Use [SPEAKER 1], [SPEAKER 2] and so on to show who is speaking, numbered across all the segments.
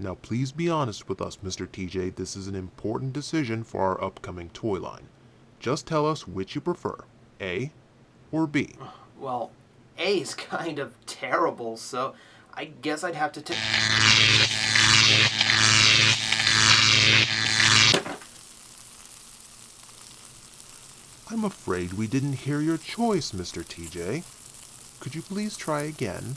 [SPEAKER 1] Now please be honest with us, Mr. TJ. This is an important decision for our upcoming toy line. Just tell us which you prefer, A or B.
[SPEAKER 2] Well, A's kind of terrible, so I guess I'd have to take...
[SPEAKER 1] I'm afraid we didn't hear your choice, Mr. TJ. Could you please try again?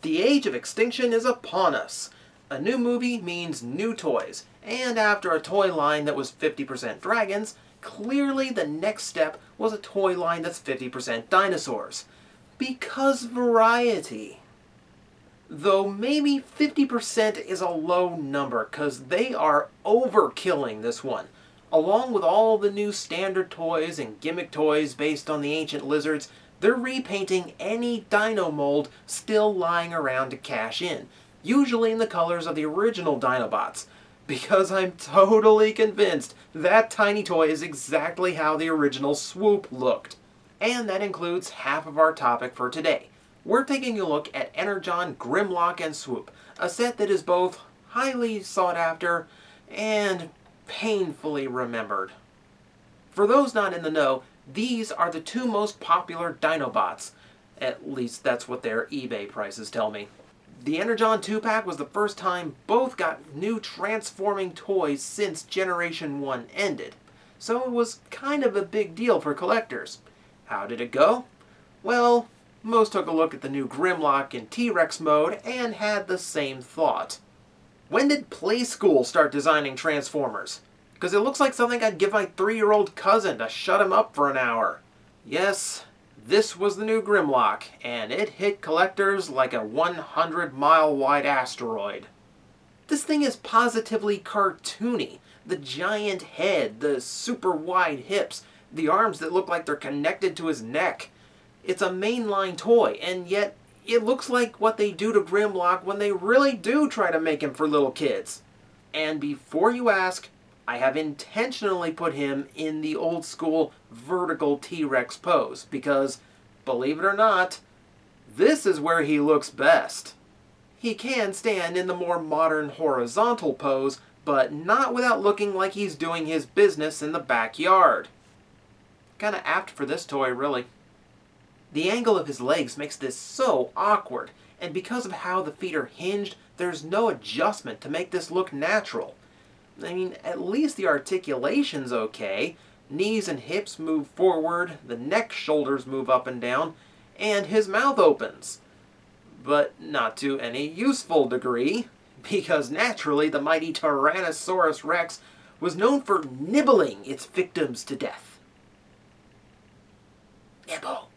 [SPEAKER 2] The age of extinction is upon us. A new movie means new toys, and after a toy line that was 50% dragons, clearly the next step was a toy line that's 50% dinosaurs. Because variety. Though maybe 50% is a low number, because they are overkilling this one. Along with all the new standard toys and gimmick toys based on the ancient lizards, they're repainting any dino mold still lying around to cash in, usually in the colors of the original Dinobots, because I'm totally convinced that tiny toy is exactly how the original Swoop looked. And that includes half of our topic for today. We're taking a look at Energon Grimlock and Swoop, a set that is both highly sought after and painfully remembered. For those not in the know, these are the two most popular Dinobots. At least that's what their eBay prices tell me. The Energon 2-pack was the first time both got new transforming toys since Generation 1 ended, so it was kind of a big deal for collectors. How did it go? Well, most took a look at the new Grimlock in T-Rex mode and had the same thought. When did Playschool start designing Transformers? Because it looks like something I'd give my 3-year-old cousin to shut him up for an hour. Yes, this was the new Grimlock, and it hit collectors like a 100-mile-wide asteroid. This thing is positively cartoony. The giant head, the super wide hips, the arms that look like they're connected to his neck. It's a mainline toy, and yet it looks like what they do to Grimlock when they really do try to make him for little kids. And before you ask, I have intentionally put him in the old school vertical T-Rex pose because, believe it or not, this is where he looks best. He can stand in the more modern horizontal pose, but not without looking like he's doing his business in the backyard. Kinda apt for this toy, really. The angle of his legs makes this so awkward, and because of how the feet are hinged, there's no adjustment to make this look natural. I mean, at least the articulation's okay. Knees and hips move forward, the neck shoulders move up and down, and his mouth opens. But not to any useful degree, because naturally the mighty Tyrannosaurus Rex was known for nibbling its victims to death. Nibble.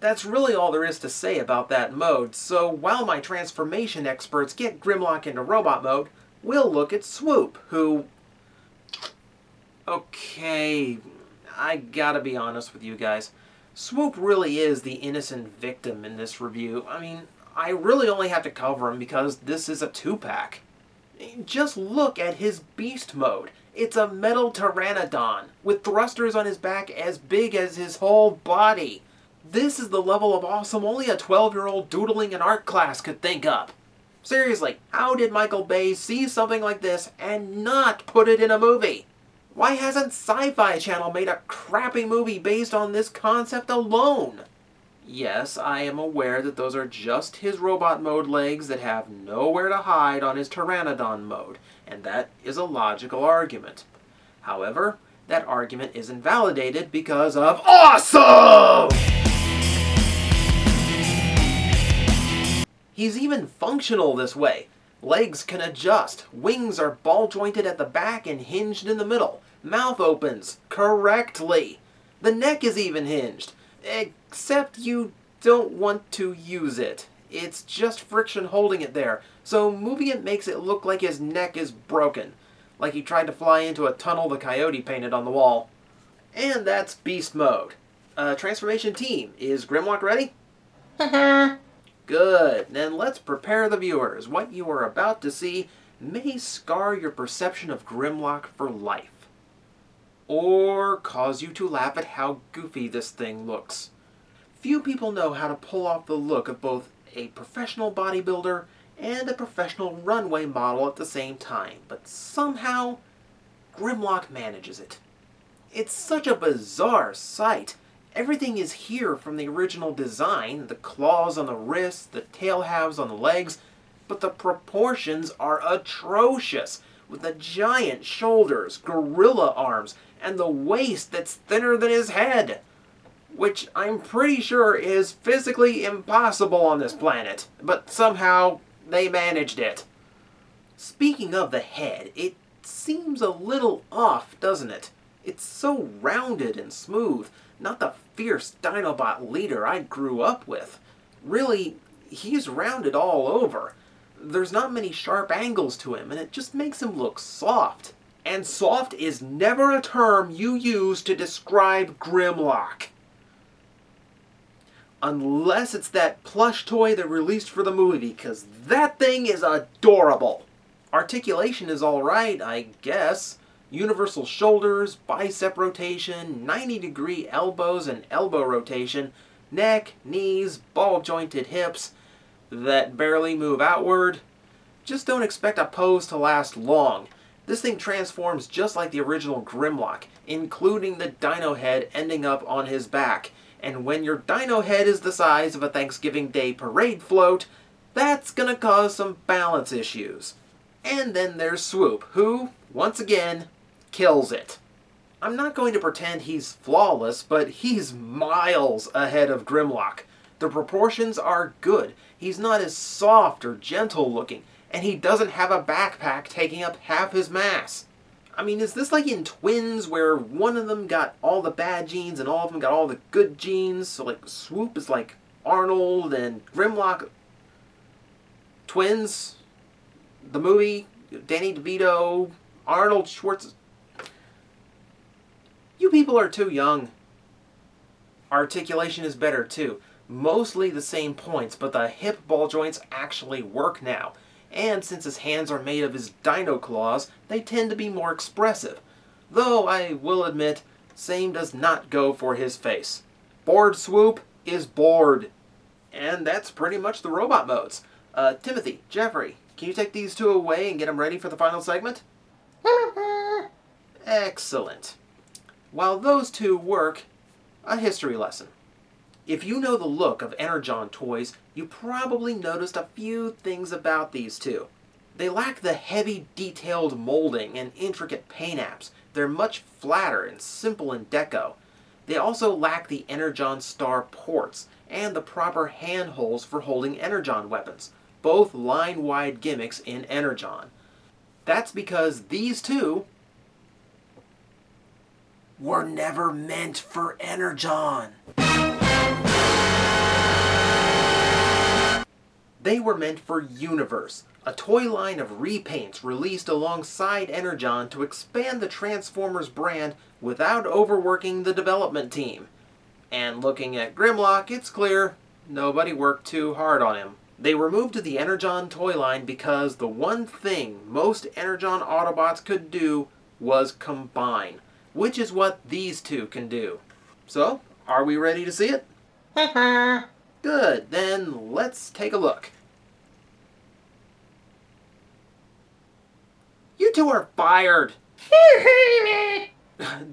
[SPEAKER 2] That's really all there is to say about that mode, so while my transformation experts get Grimlock into robot mode, we'll look at Swoop, who... Okay, I gotta be honest with you guys. Swoop really is the innocent victim in this review. I mean, I really only have to cover him because this is a 2-pack. Just look at his beast mode. It's a metal pteranodon, with thrusters on his back as big as his whole body. This is the level of awesome only a 12-year-old doodling in art class could think up. Seriously, how did Michael Bay see something like this and not put it in a movie? Why hasn't Sci-Fi Channel made a crappy movie based on this concept alone? Yes, I am aware that those are just his robot mode legs that have nowhere to hide on his Pteranodon mode, and that is a logical argument. However, that argument is invalidated because of AWESOME! He's even functional this way. Legs can adjust, wings are ball-jointed at the back and hinged in the middle, mouth opens correctly. The neck is even hinged, except you don't want to use it. It's just friction holding it there, so moving it makes it look like his neck is broken, like he tried to fly into a tunnel the coyote painted on the wall. And that's Beast Mode. Transformation team, is Grimlock ready? Good Good. Then let's prepare the viewers. What you are about to see may scar your perception of Grimlock for life, or cause you to laugh at how goofy this thing looks. Few people know how to pull off the look of both a professional bodybuilder and a professional runway model at the same time, but somehow Grimlock manages it. It's such a bizarre sight. Everything is here from the original design, the claws on the wrists, the tail halves on the legs, but the proportions are atrocious, with the giant shoulders, gorilla arms, and the waist that's thinner than his head, which I'm pretty sure is physically impossible on this planet, but somehow they managed it. Speaking of the head, it seems a little off, doesn't it? It's so rounded and smooth, not the fierce Dinobot leader I grew up with. Really, he's rounded all over. There's not many sharp angles to him, and it just makes him look soft. And soft is never a term you use to describe Grimlock. Unless it's that plush toy they released for the movie, because that thing is adorable. Articulation is alright, I guess. Universal shoulders, bicep rotation, 90-degree elbows and elbow rotation, neck, knees, ball-jointed hips that barely move outward. Just don't expect a pose to last long. This thing transforms just like the original Grimlock, including the dino head ending up on his back. And when your dino head is the size of a Thanksgiving Day parade float, that's gonna cause some balance issues. And then there's Swoop, who, once again, kills it. I'm not going to pretend he's flawless, but he's miles ahead of Grimlock. The proportions are good. He's not as soft or gentle looking, and he doesn't have a backpack taking up half his mass. I mean, is this like in Twins, where one of them got all the bad genes and all of them got all the good genes? So like Swoop is like Arnold and Grimlock. Twins, the movie, Danny DeVito, Arnold Schwarzenegger. You people are too young. Articulation is better too. Mostly the same points, but the hip ball joints actually work now. And since his hands are made of his dino claws, they tend to be more expressive. Though I will admit, same does not go for his face. Bored Swoop is bored. And that's pretty much the robot modes. Timothy, Jeffrey, can you take these two away and get them ready for the final segment? Excellent. While those two work, a history lesson. If you know the look of Energon toys, you probably noticed a few things about these two. They lack the heavy, detailed molding and intricate paint apps. They're much flatter and simple in deco. They also lack the Energon Star ports and the proper handholds for holding Energon weapons, both line-wide gimmicks in Energon. That's because these two were never meant for Energon. They were meant for Universe, a toy line of repaints released alongside Energon to expand the Transformers brand without overworking the development team. And looking at Grimlock, it's clear nobody worked too hard on him. They were moved to the Energon toy line because the one thing most Energon Autobots could do was combine, which is what these two can do. So, are we ready to see it? Good, then let's take a look. You two are fired!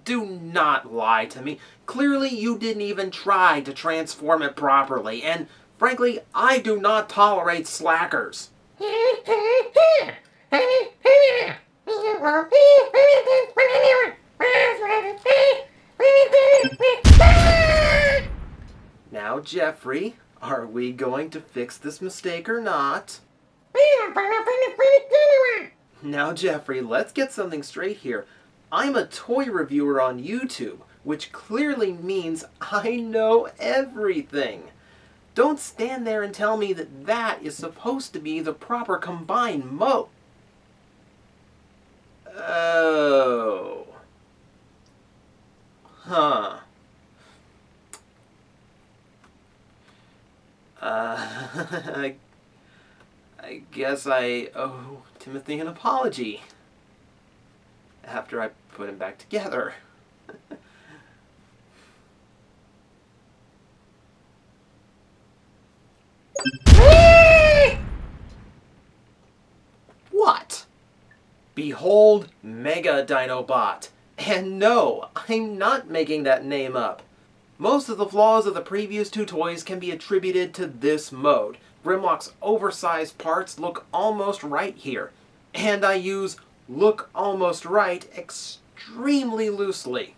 [SPEAKER 2] Do not lie to me. Clearly you didn't even try to transform it properly, and frankly, I do not tolerate slackers. Now, Jeffrey, are we going to fix this mistake or not? Now, Jeffrey, let's get something straight here. I'm a toy reviewer on YouTube, which clearly means I know everything. Don't stand there and tell me that that is supposed to be the proper combined mode. Oh. Huh. I guess I owe Timothy an apology. After I put him back together. What? Behold, mega-dinobot. And no, I'm not making that name up. Most of the flaws of the previous two toys can be attributed to this mode. Grimlock's oversized parts look almost right here. And I use look almost right extremely loosely.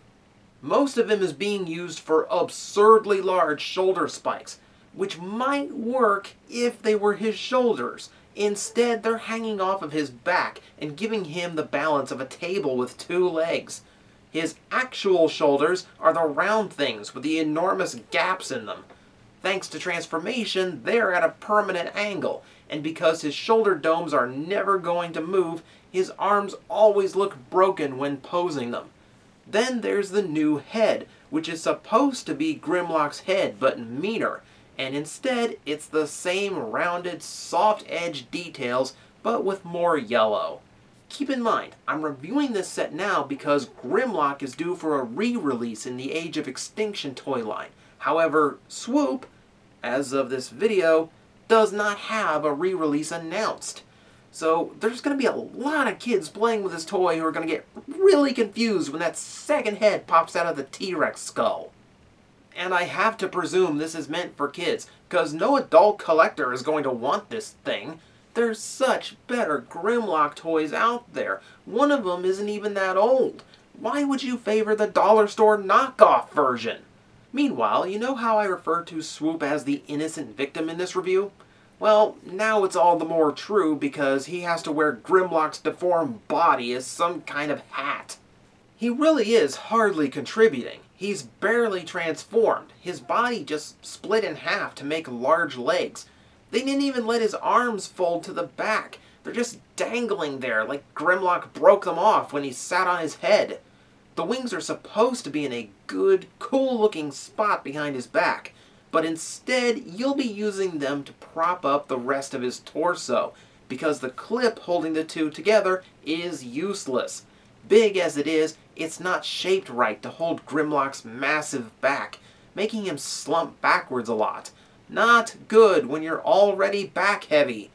[SPEAKER 2] Most of him is being used for absurdly large shoulder spikes, which might work if they were his shoulders. Instead, they're hanging off of his back and giving him the balance of a table with two legs. His actual shoulders are the round things with the enormous gaps in them. Thanks to transformation, they're at a permanent angle, and because his shoulder domes are never going to move, his arms always look broken when posing them. Then there's the new head, which is supposed to be Grimlock's head, but meaner, and instead it's the same rounded, soft-edged details, but with more yellow. Keep in mind, I'm reviewing this set now because Grimlock is due for a re-release in the Age of Extinction toy line. However, Swoop, as of this video, does not have a re-release announced. So there's going to be a lot of kids playing with this toy who are going to get really confused when that second head pops out of the T-Rex skull. And I have to presume this is meant for kids, because no adult collector is going to want this thing. There's such better Grimlock toys out there. One of them isn't even that old. Why would you favor the dollar store knockoff version? Meanwhile, you know how I referred to Swoop as the innocent victim in this review? Well, now it's all the more true because he has to wear Grimlock's deformed body as some kind of hat. He really is hardly contributing. He's barely transformed. His body just split in half to make large legs. They didn't even let his arms fold to the back. They're just dangling there like Grimlock broke them off when he sat on his head. The wings are supposed to be in a good, cool-looking spot behind his back, but instead you'll be using them to prop up the rest of his torso, because the clip holding the two together is useless. Big as it is, it's not shaped right to hold Grimlock's massive back, making him slump backwards a lot. Not good when you're already back heavy.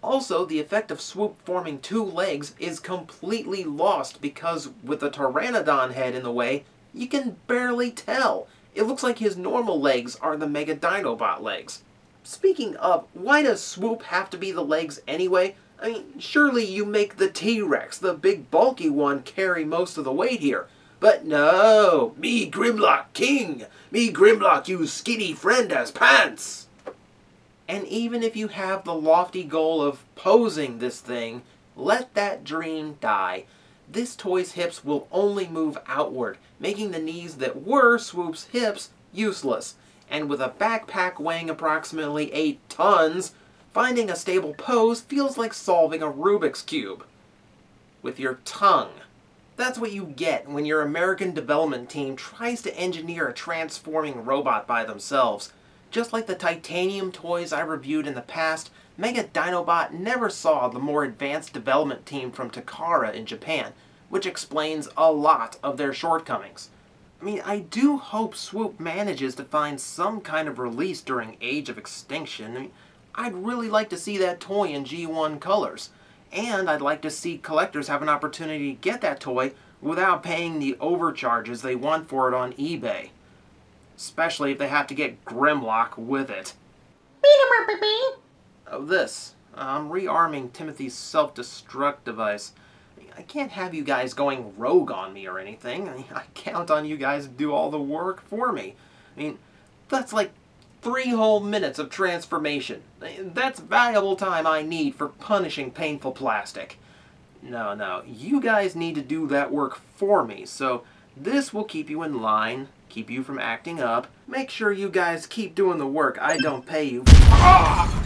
[SPEAKER 2] Also, the effect of Swoop forming two legs is completely lost because with the Pteranodon head in the way, you can barely tell. It looks like his normal legs are the mega-dinobot legs. Speaking of, why does Swoop have to be the legs anyway? I mean, surely you make the T-Rex, the big bulky one, carry most of the weight here. But no, me Grimlock king! Me Grimlock use skinny friend as pants! And even if you have the lofty goal of posing this thing, let that dream die. This toy's hips will only move outward, making the knees that were Swoop's hips useless. And with a backpack weighing approximately 8 tons, finding a stable pose feels like solving a Rubik's Cube. With your tongue. That's what you get when your American development team tries to engineer a transforming robot by themselves. Just like the titanium toys I reviewed in the past, mega-dinobot never saw the more advanced development team from Takara in Japan, which explains a lot of their shortcomings. I mean, I do hope Swoop manages to find some kind of release during Age of Extinction. I mean, I'd really like to see that toy in G1 colors. And I'd like to see collectors have an opportunity to get that toy without paying the overcharges they want for it on eBay. Especially if they have to get Grimlock with it. Of this, I'm rearming Timothy's self-destruct device. I can't have you guys going rogue on me or anything. I count on you guys to do all the work for me. I mean, that's like 3 whole minutes of transformation. That's valuable time I need for punishing painful plastic. No, you guys need to do that work for me, so this will keep you in line, keep you from acting up, make sure you guys keep doing the work I don't pay you. Ah!